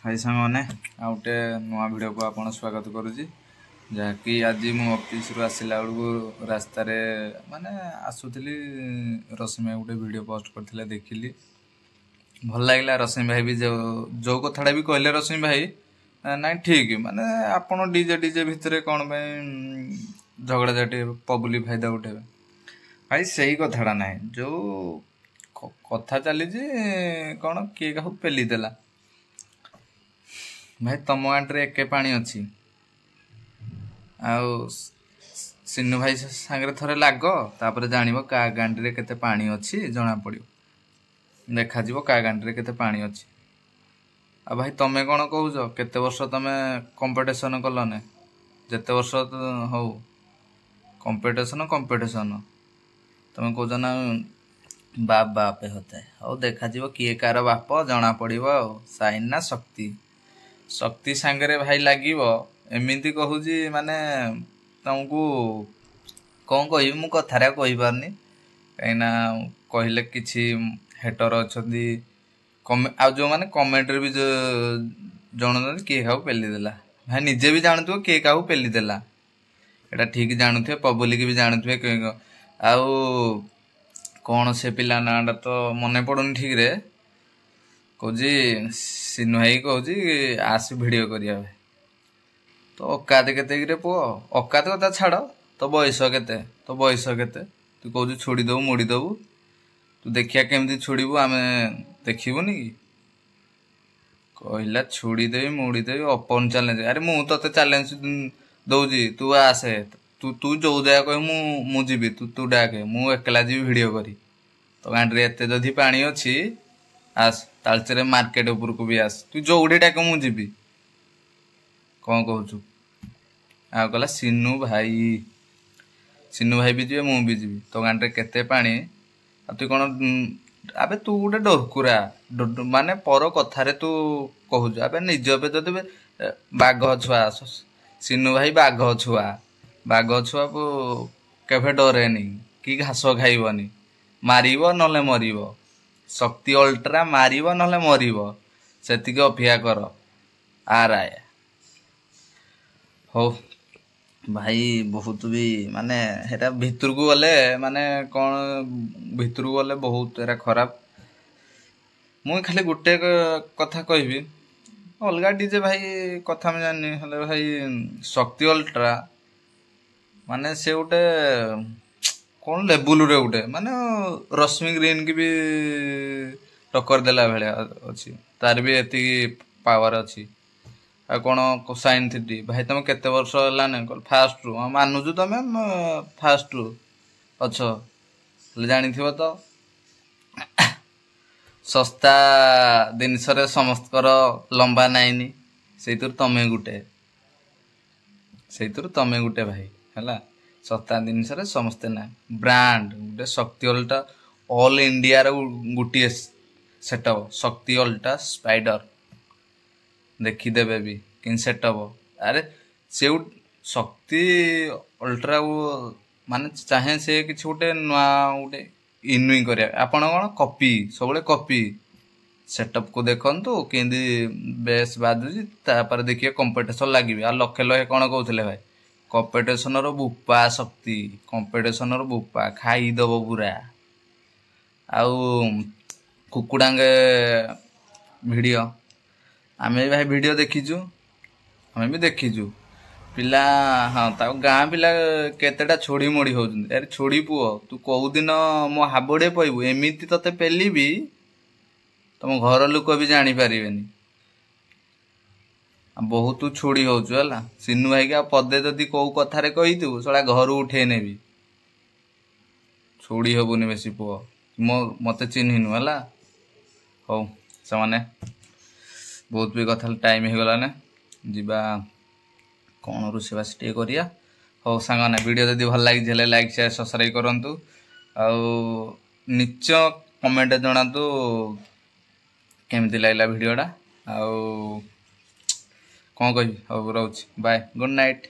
हाय सांगने आ गोटे नुआ वीडियो को आपन स्वागत करुच्ची जहाँकि आज मु ऑफिस रु आसला बेलू रास्त माने आसुली रश्मि गोटे वीडियो पोस्ट करते देखिली भल लगे रश्मि भाई भी जो कथाटा भी कहले रश्मि भाई ना ठीक माने आपन डीजे डीजे भितर कौन झगड़ा झाटी पब्लिक फायदा उठेबे भाई सही कथाटा ना जो कथा चली कौन किए क्या पेली देला भाई तम गांडे एके पानी अच्छी सिन्नू भाई सांगे थरे लाग तापर जान क्या गांडी केते पानी अच्छी जना पड़ो देखा क्या गांडी केते पानी अच्छी आ भाई तमें कौन कह केते वर्ष तमें कंपटीशन कलने जिते वर्ष हो कंपटीशन तमें कौच ना बाप बाप होता है और देखा किए कार बाप जना पड़ो साइन ना शक्ति शक्ति सांगरे भाई लगे एमती कहूँ माने तुमको कौन कह मु कथार कहीपारनी कहीं कहले कि हेटर अच्छा आ जो मैंने कमेंट भी जन किए क्या पेलीदेला भाई निजे भी जानू किए क्या पेलीदेला एटा ठीक जानुवे पब्लिक भी जानुवे आउ कौन से पिला नाटा तो मन पड़ुनी ठीक रे कौजी सिन्नू भाई कहूँ आस भिडियो करिया तो औकात केते पुओ औकात कथा छाड़ तो बयस केते तू कहू छोड़ी दबू मुड़ी दबू तू देखिया केमती छोड़बू आम देखबुनि कि कहला छोड़देवी मुड़ीदेवी ओपन चैलेंज अरे मु ते चैलेंज दौजी तू आसे तू जो जगह कह मुझी तू डाके मु एकला जी भिडियो करी तो गांडी एत जदि पानी अच्छी आस तालचेरे मार्केट उपर को भी आस तू जो डाक मुझी कौन कहू आ कहला सिन्नू भाई भी जी मु भी जी तो गांडी केते पानी तू कौन आबे तू गोटे डरकुरा माने पर कथारे तू कहू आबे निज जदि बाघ छुआ सिन्नू भाई बाघ छुआ केभे डरेनी कि घास खाइबनी मारिबो नले मरिबो शक्ति अल्ट्रा मारिबो नले मरिबो सेतिके अपेक्षा कर आर आए हो भाई बहुत भी माने हेटा भितर को गले माने कौन भितर को गले बहुत एरा खराब मुई खाली गोटे कथा कहबी अलगा डीजे भाई कथा में जानी हले भाई शक्ति अल्ट्रा माने से गोटे कौन लेवल रे गोटे माने रश्मि ग्रीन की भी टक्कर देला भाया अच्छी तार भी एति पावर अच्छी आ कौन साइन थी भाई तुम केते वर्ष है फास्ट रु मानुचु तुम फास्ट रु अच्छा जानी तो सस्ता जिनस समस्त लंबा नाइनी से तमें गुटे भाई है सस्ता जिनस समस्ते ना ब्रांड गोटे शक्ति अल्ट्रा ऑल इंडिया गोटे सेटअप शक्ति अल्ट्रा स्पाइडर देखीदेवे भी कि सेटअप अरे से शक्ति अल्ट्रा माने चाहे से कि गोटे नुआ गोटे इनुई कर आपण कौन कॉपी सब कॉपी सेटअप को देखु कि बेस बाजुची तापर देखिए कंपटीशन लगे आ लक्षे लक्षे कौन कहते भाई कंपटीशन रो बुपा शक्ति कंपटीशन रो बुपा खाईदब पूरा आउ कुकुड़ांगे वीडियो आमे भाई वीडियो देखीचु आमे भी देखीचु पिला हाँ गाँ पिला केतेटा छोड़ी मोड़ी होउछन यार छोड़ी पुओ तू कौ दिन मो हाबड़े पइबू एमिति तते पेली भी तुम घर लोक भी जानी पारिबेनी बहुत छोड़ी होचु है सिन्नू भाई के पदे जदि कौ कथारे कहीथु सला घर उठे नेबी छोड़ी हबुनि बेसी पुओ मते चिन्हिनु है हौ से बहुत भी कथा टाइम हो गला ने जीवा कौन रोषेबास टे करिया हो सांगने वीडियो जदि भल लगी लाइक शेयर सब्सक्राइब करंतु निच कमेंट जनातु केमती लगला वीडियोटा कौन कह रोच बाय गुड नाइट।